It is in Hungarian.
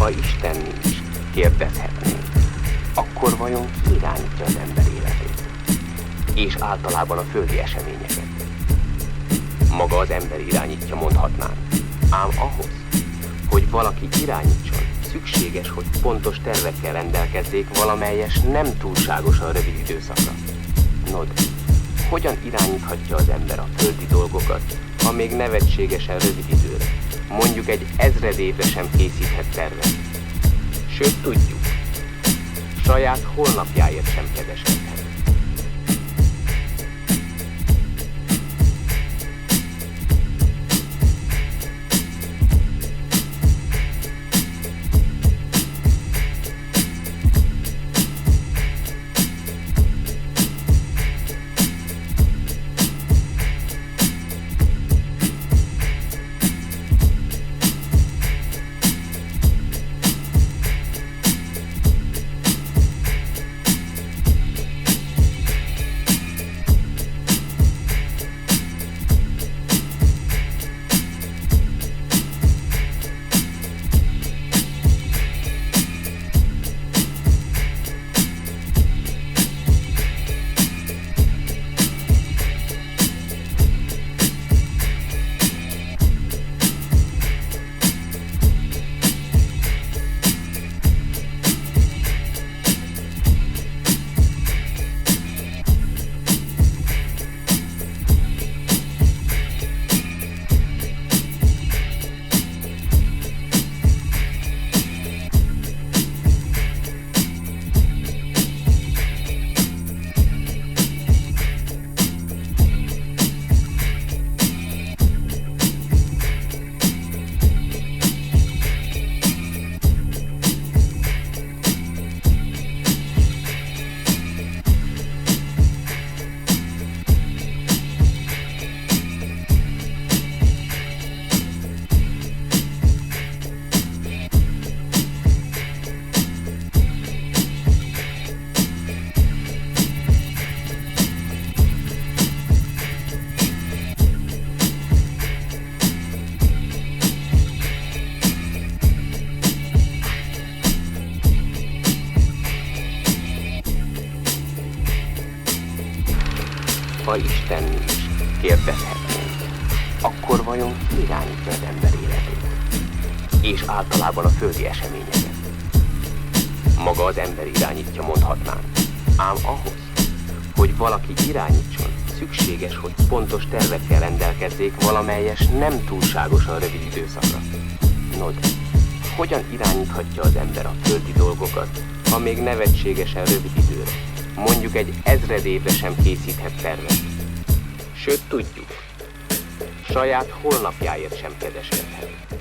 Ha Isten nincs, kérdezhetnénk, akkor vajon ki irányítja az ember életét? És általában a földi eseményeket. Maga az ember irányítja, mondhatnánk. Ám ahhoz, hogy valaki irányítson, szükséges, hogy pontos tervekkel rendelkezzék valamelyes nem túlságosan rövid időszakra. Nod, hogyan irányíthatja az ember a földi dolgokat, ha még nevetségesen rövid időre, mondjuk egy 1000 évre sem készíthet tervet? Sőt, tudjuk, saját holnapjáért sem kedeskedhet. Ha Isten nincs, kérdezhetnénk, akkor vajon ki irányítja az ember életét? És általában a földi eseményeket. Maga az ember irányítja, mondhatnánk. Ám ahhoz, hogy valaki irányítson, szükséges, hogy pontos tervekkel rendelkezzék valamelyes nem túlságosan rövid időszakra. Nod, hogyan irányíthatja az ember a földi dolgokat, ha még nevetségesen rövid időre, mondjuk egy 1000 évre sem készíthet tervet? Sőt, tudjuk, saját holnapjáért sem kedeskedhet.